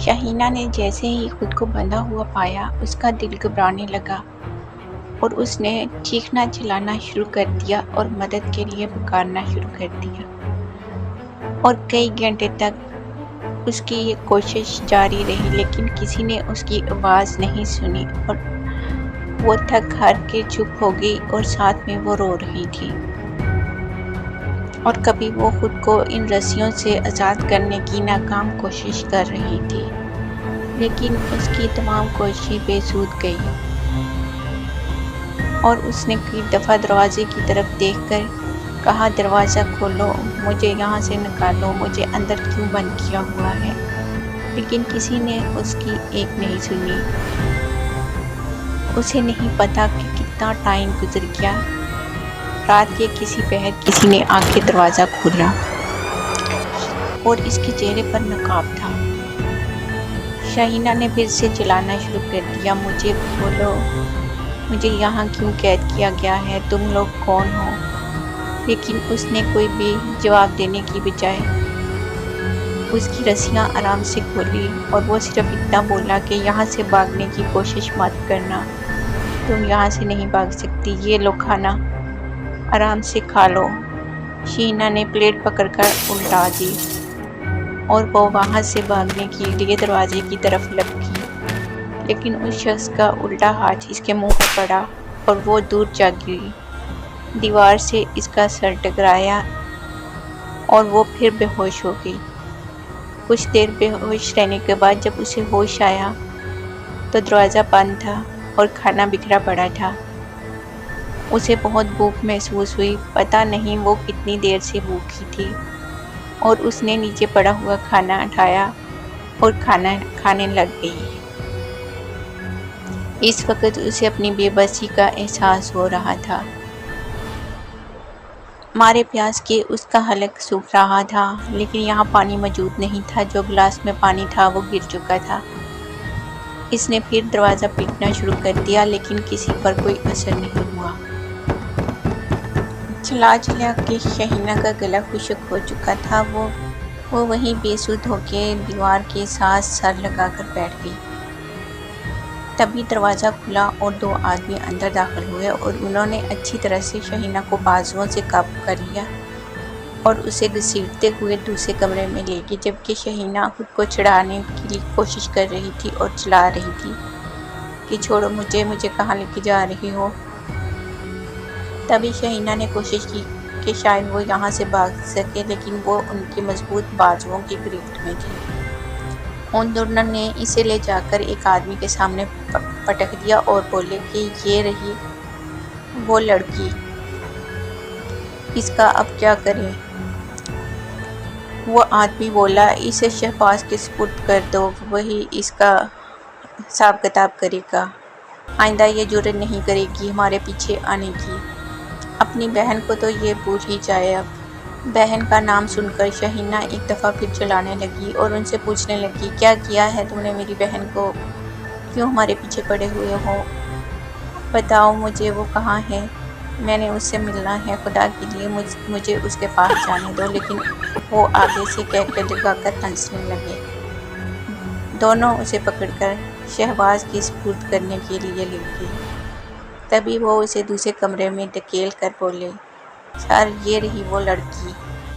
شہینہ نے جیسے ہی خود کو بندھا ہوا پایا اس کا دل گھبرانے لگا اور اس نے چیخنا چلانا شروع کر دیا اور مدد کے لیے پکارنا شروع کر دیا، اور کئی گھنٹے تک اس کی یہ کوشش جاری رہی لیکن کسی نے اس کی آواز نہیں سنی، اور وہ تھک ہار کے چپ ہو گئی اور ساتھ میں وہ رو رہی تھی، اور کبھی وہ خود کو ان رسیوں سے آزاد کرنے کی ناکام کوشش کر رہی تھی، لیکن اس کی تمام کوششیں بے سود گئی، اور اس نے کئی دفعہ دروازے کی طرف دیکھ کر کہا، دروازہ کھولو، مجھے یہاں سے نکالو، مجھے اندر کیوں بند کیا ہوا ہے؟ لیکن کسی نے اس کی ایک نہیں سنی۔ اسے نہیں پتا کہ کتنا ٹائم گزر گیا۔ رات کے کسی پہر کسی نے آ کے دروازہ کھولا اور اس کے چہرے پر نقاب تھا۔ شہینہ نے پھر سے چلانا شروع کر دیا، مجھے بولو، مجھے یہاں کیوں قید کیا گیا ہے؟ تم لوگ کون ہو؟ لیکن اس نے کوئی بھی جواب دینے کی بجائے اس کی رسیاں آرام سے کھولی، اور وہ صرف اتنا بولا کہ یہاں سے بھاگنے کی کوشش مت کرنا، تم یہاں سے نہیں بھاگ سکتی، یہ لو کھانا، آرام سے کھا لو۔ شہینہ نے پلیٹ پکڑ کر الٹا دی اور وہ وہاں سے بھاگنے کے لیے دروازے کی طرف لپکی، لیکن اس شخص کا الٹا ہاتھ اس کے منہ پر پڑا اور وہ دور جا گری۔ دیوار سے اس کا سر ٹکرایا اور وہ پھر بے ہوش ہو گئی۔ کچھ دیر بے ہوش رہنے کے بعد جب اسے ہوش آیا تو دروازہ بند تھا اور کھانا بکھرا پڑا تھا۔ اسے بہت بھوک محسوس ہوئی، پتہ نہیں وہ کتنی دیر سے بھوکی تھی، اور اس نے نیچے پڑا ہوا کھانا اٹھایا اور کھانا کھانے لگ گئی۔ اس وقت اسے اپنی بے بسی کا احساس ہو رہا تھا۔ مارے پیاس کے اس کا حلق سوکھ رہا تھا، لیکن یہاں پانی موجود نہیں تھا، جو گلاس میں پانی تھا وہ گر چکا تھا۔ اس نے پھر دروازہ پیٹنا شروع کر دیا لیکن کسی پر کوئی اثر نہیں ہوا۔ چلا چلا کے شہینہ کا گلا خشک ہو چکا تھا، وہ وہیں بے سود ہو کے دیوار کے ساتھ سر لگا کر بیٹھ گئی۔ تبھی دروازہ کھلا اور دو آدمی اندر داخل ہوئے، اور انہوں نے اچھی طرح سے شہینہ کو بازوؤں سے قابو کر لیا اور اسے گھسیٹتے ہوئے دوسرے کمرے میں لے گئے، جبکہ شہینہ خود کو چھڑانے کی کوشش کر رہی تھی اور چلا رہی تھی کہ چھوڑو مجھے کہاں لے کے جا رہی ہو؟ تبھی شہینہ نے کوشش کی کہ شاید وہ یہاں سے بھاگ سکے، لیکن وہ ان کی مضبوط بازوؤں کی گرفت میں تھی۔ ان دونوں نے اسے لے جا کر ایک آدمی کے سامنے پٹک دیا اور بولے کہ یہ رہی وہ لڑکی، اس کا اب کیا کریں؟ وہ آدمی بولا، اسے شہباز کے سپرد کر دو، وہی اس کا حساب کتاب کرے گا، آئندہ یہ جرئت نہیں کرے گی ہمارے پیچھے آنے کی۔ اپنی بہن کو تو یہ بھول ہی جائے اب۔ بہن کا نام سن کر شہینہ ایک دفعہ پھر چلانے لگی اور ان سے پوچھنے لگی، کیا کیا ہے تم نے میری بہن کو؟ کیوں ہمارے پیچھے پڑے ہوئے ہو؟ بتاؤ مجھے وہ کہاں ہے؟ میں نے اس سے ملنا ہے، خدا کے لیے مجھے اس کے پاس جانے دو۔ لیکن وہ آگے سے کہکے لگا کر ہنسنے لگے۔ دونوں اسے پکڑ کر شہباز کے سپرد کرنے کے لیے لے گئے۔ تبھی وہ اسے دوسرے کمرے میں دھکیل کر بولے، سر یہ رہی وہ لڑکی،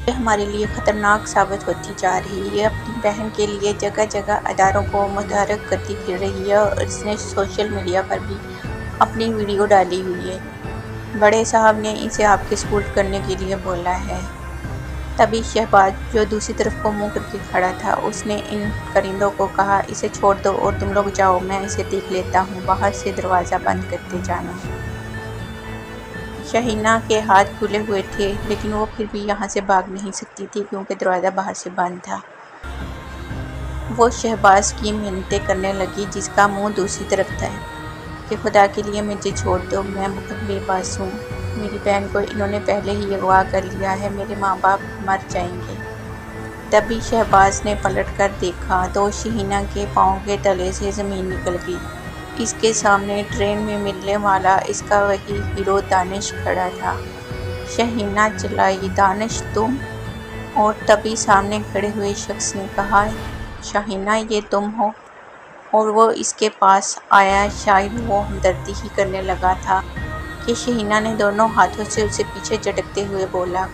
یہ ہمارے لیے خطرناک ثابت ہوتی جا رہی ہے، یہ اپنی بہن کے لیے جگہ جگہ اداروں کو متحرک کرتی پھر رہی ہے، اور اس نے سوشل میڈیا پر بھی اپنی ویڈیو ڈالی ہوئی ہے۔ بڑے صاحب نے اسے آپ کے سپرد کرنے کے لیے بولا ہے۔ تبھی شہباز جو دوسری طرف کو منہ کر کے کھڑا تھا، اس نے ان کرندوں کو کہا، اسے چھوڑ دو اور تم لوگ جاؤ، میں اسے دیکھ لیتا ہوں، باہر سے دروازہ بند کرتے جانا۔ شہینہ کے ہاتھ کھلے ہوئے تھے لیکن وہ پھر بھی یہاں سے بھاگ نہیں سکتی تھی کیونکہ دروازہ باہر سے بند تھا۔ وہ شہباز کی منتیں کرنے لگی جس کا منہ دوسری طرف تھا کہ خدا کے لیے مجھے چھوڑ دو، میں بہت بے بس ہوں، میری بہن کو انہوں نے پہلے ہی اغوا کر لیا ہے، میرے ماں باپ مر جائیں گے۔ تبھی شہباز نے پلٹ کر دیکھا تو شہینہ کے پاؤں کے تلے سے زمین نکل گئی۔ اس کے سامنے ٹرین میں ملنے والا اس کا وہی ہیرو دانش کھڑا تھا۔ شہینہ چلائی، دانش تم؟ اور تبھی سامنے کھڑے ہوئے شخص نے کہا، شاہینہ یہ تم ہو؟ اور وہ اس کے پاس آیا۔ شاید وہ ہمدردی ہی کرنے لگا تھا کہ شاہینہ نے دونوں ہاتھوں سے اسے پیچھے جھٹکتے ہوئے بولا،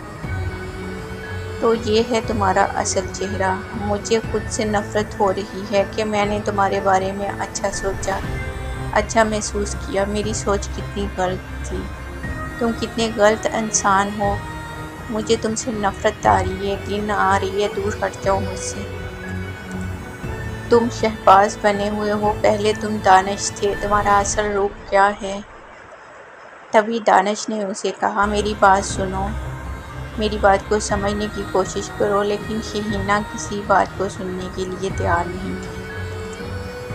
تو یہ ہے تمہارا اصل چہرہ۔ مجھے خود سے نفرت ہو رہی ہے کہ میں نے تمہارے بارے میں اچھا سوچا، اچھا محسوس کیا۔ میری سوچ کتنی غلط تھی، تم کتنے غلط انسان ہو۔ مجھے تم سے نفرت آ رہی ہے، گھن آ رہی ہے، دور ہٹ جاؤ مجھ سے۔ تم شہباز بنے ہوئے ہو، پہلے تم دانش تھے، تمہارا اصل روپ کیا ہے؟ تبھی دانش نے اسے کہا، میری بات سنو، میری بات کو سمجھنے کی کوشش کرو۔ لیکن شاہینہ کسی بات کو سننے کے لیے تیار نہیں تھی۔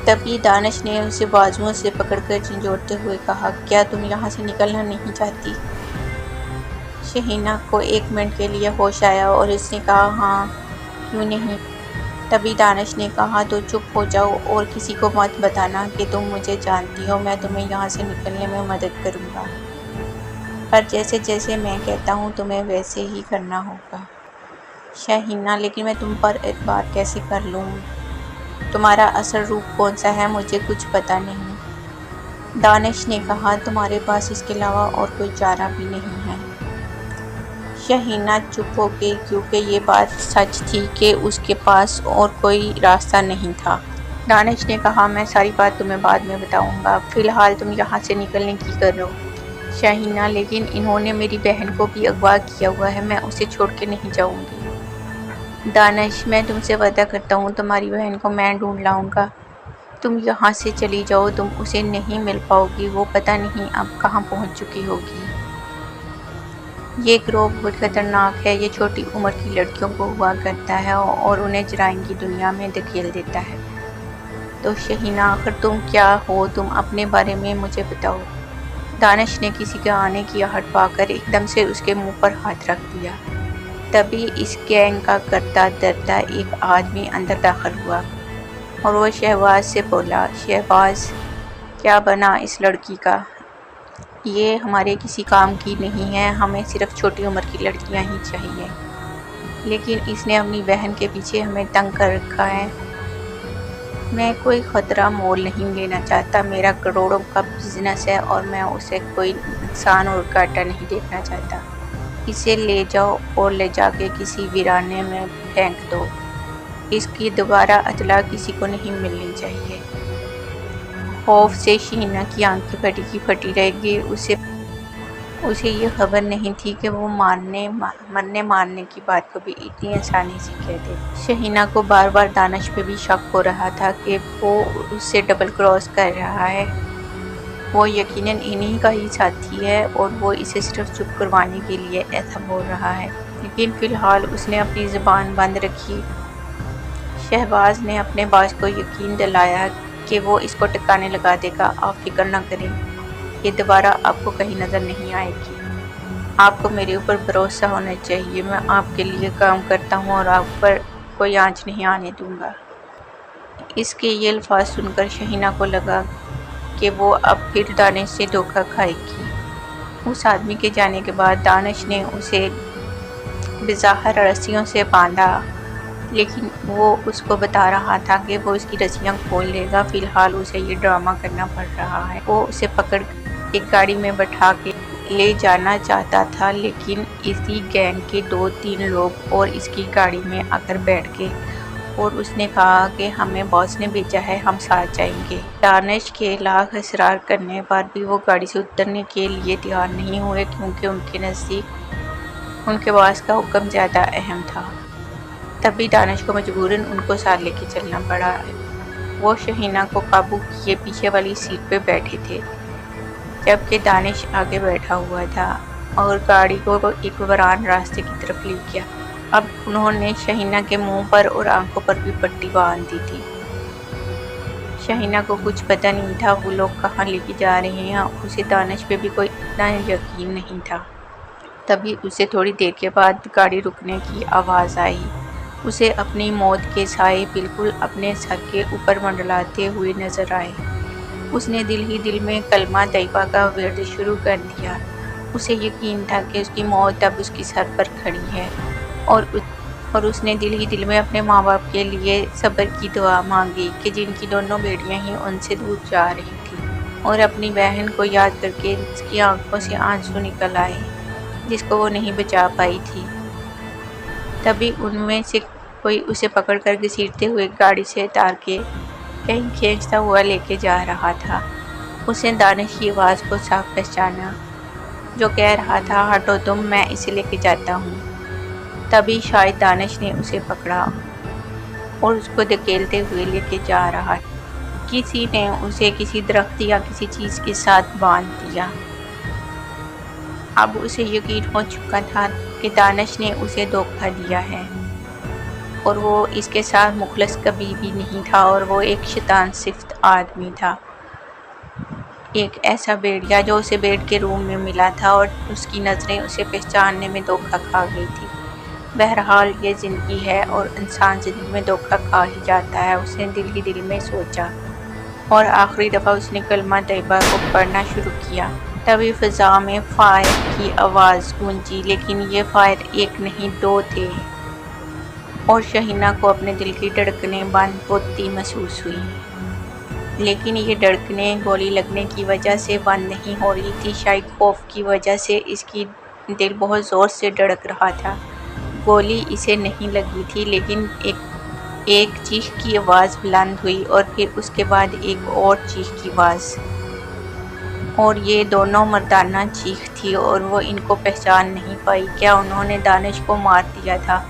تبھی دانش نے اسے بازوؤں سے پکڑ کر جھنجھوڑتے ہوئے کہا، کیا تم یہاں سے نکلنا نہیں چاہتی؟ شاہینہ کو ایک منٹ کے لیے ہوش آیا اور اس نے کہا، ہاں، کیوں نہیں؟ تبھی دانش نے کہا، تو چپ ہو جاؤ اور کسی کو مت بتانا کہ تم مجھے جانتی ہو۔ میں تمہیں یہاں سے نکلنے میں مدد کروں گا، پر جیسے جیسے میں کہتا ہوں تمہیں ویسے ہی کرنا ہوگا۔ شاہینہ، لیکن میں تم پر اعتبار کیسے کر لوں؟ تمہارا اصل روپ کون سا ہے؟ مجھے کچھ پتہ نہیں۔ دانش نے کہا، تمہارے پاس اس کے علاوہ اور کوئی چارہ بھی نہیں ہے۔ شاہینہ چپ ہو گئی، کیونکہ یہ بات سچ تھی کہ اس کے پاس اور کوئی راستہ نہیں تھا۔ دانش نے کہا، میں ساری بات تمہیں بعد میں بتاؤں گا، فی الحال تم یہاں سے نکلنے کی کرو۔ شاہینہ، لیکن انہوں نے میری بہن کو بھی اغوا کیا ہوا ہے، میں اسے چھوڑ کے نہیں جاؤں گی۔ دانش، میں تم سے وعدہ کرتا ہوں تمہاری بہن کو میں ڈھونڈ لاؤں گا۔ تم یہاں سے چلی جاؤ، تم اسے نہیں مل پاؤ گی، وہ پتہ نہیں اب کہاں پہنچ چکی ہوگی۔ یہ گروہ بہت خطرناک ہے، یہ چھوٹی عمر کی لڑکیوں کو اغوا کرتا ہے اور انہیں جرائم کی دنیا میں دھکیل دیتا ہے۔ تو شاہینہ، آخر تم کیا ہو؟ تم اپنے بارے میں مجھے بتاؤ۔ دانش نے کسی کے آنے کی آہٹ پا کر ایک دم سے اس کے منہ پر ہاتھ رکھ دیا۔ تبھی اس گینگ کا کرتا دھرتا ایک آدمی اندر داخل ہوا اور وہ شہباز سے بولا، شہباز، کیا بنا اس لڑکی کا؟ یہ ہمارے کسی کام کی نہیں ہے، ہمیں صرف چھوٹی عمر کی لڑکیاں ہی چاہیے، لیکن اس نے اپنی بہن کے پیچھے ہمیں تنگ کر رکھا ہے۔ میں کوئی خطرہ مول نہیں لینا چاہتا، میرا کروڑوں کا بزنس ہے اور میں اسے کوئی نقصان اور گھاٹا نہیں دیکھنا چاہتا۔ اسے لے جاؤ اور لے جا کے کسی ویرانے میں پھینک دو، اس کی دوبارہ اطلاع کسی کو نہیں ملنی چاہیے۔ خوف سے شاہینہ کی آنکھیں پھٹی کی پھٹی رہ گئی، اسے یہ خبر نہیں تھی کہ وہ مرنے مارنے کی بات کو بھی اتنی آسانی سے کہہ دے۔ شاہینہ کو بار بار دانش پہ بھی شک ہو رہا تھا کہ وہ اس سے ڈبل کراس کر رہا ہے، وہ یقیناً انہی کا ہی ساتھی ہے اور وہ اسے صرف چپ کروانے کے لیے ایسا بول رہا ہے۔ لیکن فی الحال اس نے اپنی زبان بند رکھی۔ شہباز نے اپنے باز کو یقین دلایا کہ وہ اس کو ٹکانے لگا دے گا، آپ فکر نہ کریں، یہ دوبارہ آپ کو کہیں نظر نہیں آئے گی۔ آپ کو میرے اوپر بھروسہ ہونا چاہیے، میں آپ کے لیے کام کرتا ہوں اور آپ پر کوئی آنچ نہیں آنے دوں گا۔ اس کے یہ الفاظ سن کر شاہینہ کو لگا کہ وہ اب پھر دانش سے دھوکہ کھائے گی۔ اس آدمی کے جانے کے بعد دانش نے اسے بظاہر رسیوں سے باندھا، لیکن وہ اس کو بتا رہا تھا کہ وہ اس کی رسیاں کھول دے گا۔ فی الحال اسے یہ ڈرامہ کرنا پڑ رہا ہے۔ وہ اسے پکڑ ایک گاڑی میں بٹھا کے لے جانا چاہتا تھا، لیکن اسی گینگ کے 2-3 لوگ اور اس کی گاڑی میں آ کر بیٹھ گئے اور اس نے کہا کہ ہمیں باس نے بھیجا ہے، ہم ساتھ جائیں گے۔ دانش کے لاکھ اصرار کرنے پر بھی وہ گاڑی سے اترنے کے لیے تیار نہیں ہوئے، کیونکہ ان کے نزدیک ان کے باس کا حکم زیادہ اہم تھا۔ تبھی دانش کو مجبوراً ان کو ساتھ لے کے چلنا پڑا۔ وہ شاہینہ کو قابو کیے پیچھے والی سیٹ پہ بیٹھے تھے، جبکہ دانش آگے بیٹھا ہوا تھا اور گاڑی کو ایک ویران راستے کی طرف لے گیا۔ اب انہوں نے شاہینہ کے منہ پر اور آنکھوں پر بھی پٹی باندھ دی تھی۔ شاہینہ کو کچھ پتہ نہیں تھا وہ لوگ کہاں لے کے جا رہے ہیں، اسے دانش پہ بھی کوئی اتنا یقین نہیں تھا۔ تبھی اسے تھوڑی دیر کے بعد گاڑی رکنے کی آواز آئی۔ اسے اپنی موت کے سائے بالکل اپنے سر کے اوپر منڈلاتے ہوئے نظر آئے۔ اس نے دل ہی دل میں کلمہ طیبہ کا ورد شروع کر دیا۔ اسے یقین تھا کہ اس کی موت اب اس کے سر پر کھڑی ہے اور اور اس نے دل ہی دل میں اپنے ماں باپ کے لیے صبر کی دعا مانگی کہ جن کی دونوں بیٹیاں ہی ان سے دور جا رہی تھیں، اور اپنی بہن کو یاد کر کے اس کی آنکھوں سے آنسو نکل آئے جس کو وہ نہیں بچا پائی تھی۔ تبھی ان میں سے کوئی اسے پکڑ کر گھسیٹتے ہوئے گاڑی سے اتار کے کہیں کھینچتا ہوا لے کے جا رہا تھا۔ اس نے دانش کی آواز کو صاف پہچانا جو کہہ رہا تھا، ہٹو تم، میں اسے لے کے جاتا ہوں۔ تبھی شاید دانش نے اسے پکڑا اور اس کو دھکیلتے ہوئے لے کے جا رہا تھا۔ کسی نے اسے کسی درخت یا کسی چیز کے ساتھ باندھ دیا۔ اب اسے یقین ہو چکا تھا کہ دانش نے اسے دھوکہ دیا ہے اور وہ اس کے ساتھ مخلص کبھی بھی نہیں تھا، اور وہ ایک شیطان صفت آدمی تھا، ایک ایسا بھیڑیا جو اسے بھیڑ کے روم میں ملا تھا اور اس کی نظریں اسے پہچاننے میں دھوکہ کھا گئی تھی۔ بہرحال یہ زندگی ہے اور انسان زندگی میں دھوکہ کھا ہی جاتا ہے، اس نے دل ہی دل میں سوچا، اور آخری دفعہ اس نے کلمہ طیبہ کو پڑھنا شروع کیا۔ تبھی فضا میں فائر کی آواز گونجی، لیکن یہ فائر ایک نہیں 2 تھے، اور شہینہ کو اپنے دل کی دھڑکنیں بند ہوتی محسوس ہوئی۔ لیکن یہ دھڑکنیں گولی لگنے کی وجہ سے بند نہیں ہو رہی تھی، شاید خوف کی وجہ سے اس کی دل بہت زور سے دھڑک رہا تھا۔ گولی اسے نہیں لگی تھی، لیکن ایک چیخ کی آواز بلند ہوئی اور پھر اس کے بعد ایک اور چیخ کی آواز، اور یہ دونوں مردانہ چیخ تھی اور وہ ان کو پہچان نہیں پائی۔ کیا انہوں نے دانش کو مار دیا تھا؟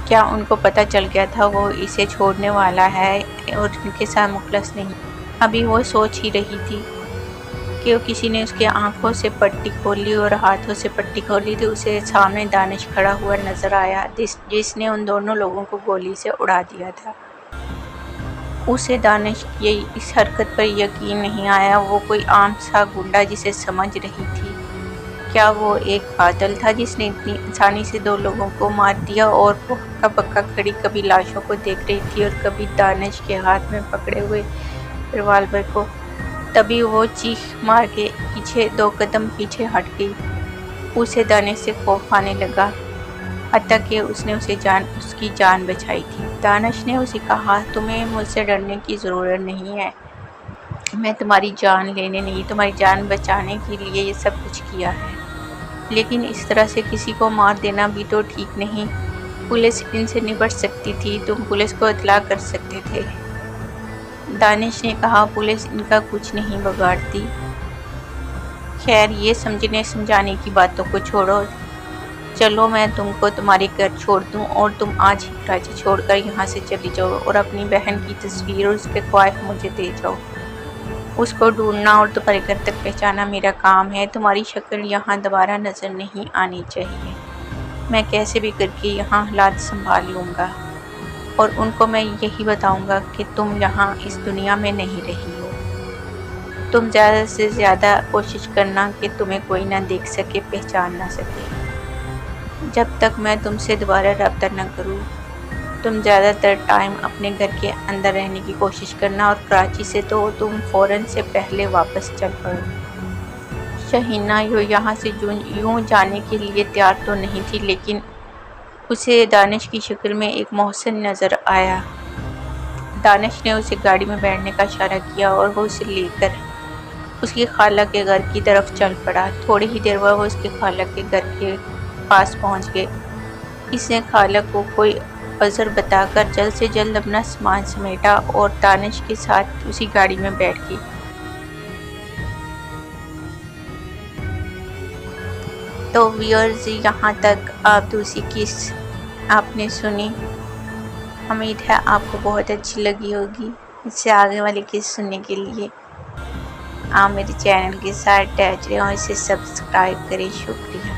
کیا ان کو پتہ چل گیا تھا وہ اسے چھوڑنے والا ہے اور ان کے ساتھ مخلص نہیں؟ ابھی وہ سوچ ہی رہی تھی کہ کسی نے اس کی آنکھوں سے پٹی کھولی اور ہاتھوں سے پٹی کھولی تو اسے سامنے دانش کھڑا ہوا نظر آیا جس نے ان دونوں لوگوں کو گولی سے اڑا دیا تھا۔ اسے دانش کی اس حرکت پر یقین نہیں آیا، وہ کوئی عام سا گنڈا جسے سمجھ رہی تھی، کیا وہ ایک قاتل تھا جس نے اتنی آسانی سے 2 لوگوں کو مار دیا؟ اور وہ ہکا بکا کھڑی کبھی لاشوں کو دیکھ رہی تھی اور کبھی دانش کے ہاتھ میں پکڑے ہوئے ریوالور کو۔ تبھی وہ چیخ مار کے 2 قدم پیچھے ہٹ گئی۔ اسے دانش سے خوف آنے لگا، حتیٰ کہ اس نے اس کی جان بچائی تھی۔ دانش نے اسے کہا، تمہیں مجھ سے ڈرنے کی ضرورت نہیں ہے، میں تمہاری جان لینے نہیں، تمہاری جان بچانے کے لیے یہ سب کچھ کیا ہے، لیکن اس طرح سے کسی کو مار دینا بھی تو ٹھیک نہیں۔ پولیس ان سے نپٹ سکتی تھی، تم پولیس کو اطلاع کر سکتے تھے۔ دانش نے کہا، پولیس ان کا کچھ نہیں بگاڑتی۔ خیر، یہ سمجھنے سمجھانے کی باتوں کو چھوڑو، چلو میں تم کو تمہارے گھر چھوڑ دوں اور تم آج ہی کراچی چھوڑ کر یہاں سے چلی جاؤ اور اپنی بہن کی تصویر اور اس کے خواہش مجھے دے جاؤ۔ اس کو ڈھونڈنا اور تمہارے گھر تک پہنچانا میرا کام ہے، تمہاری شکل یہاں دوبارہ نظر نہیں آنی چاہیے۔ میں کیسے بھی کر کے یہاں حالات سنبھال لوں گا، اور ان کو میں یہی بتاؤں گا کہ تم یہاں اس دنیا میں نہیں رہی ہو۔ تم زیادہ سے زیادہ کوشش کرنا کہ تمہیں کوئی نہ دیکھ سکے، پہچان نہ سکے۔ جب تک میں تم سے دوبارہ رابطہ نہ کروں، تم زیادہ تر ٹائم اپنے گھر کے اندر رہنے کی کوشش کرنا، اور کراچی سے تو تم فوراً سے پہلے واپس چل پڑو۔ شہینہ یہاں سے یوں جانے کے لیے تیار تو نہیں تھی، لیکن اسے دانش کی شکل میں ایک محسن نظر آیا۔ دانش نے اسے گاڑی میں بیٹھنے کا اشارہ کیا اور وہ اسے لے کر اس کی خالہ کے گھر کی طرف چل پڑا۔ تھوڑی ہی دیر بعد وہ اس کی خالہ کے گھر کے پاس پہنچ گئے۔ اس نے خالہ کو کوئی عذر بتا کر جلد سے جلد اپنا سامان سمیٹا اور دانش کے ساتھ اسی گاڑی میں بیٹھ گئی۔ تو ویورز، یہاں تک آپ دوسری قسط آپ نے سنی، امید ہے آپ کو بہت اچھی لگی ہوگی۔ اس سے آگے والی قسط سننے کے لیے آپ میرے چینل کے ساتھ اٹیچ رہیں اور اسے سبسکرائب کریں۔ شکریہ۔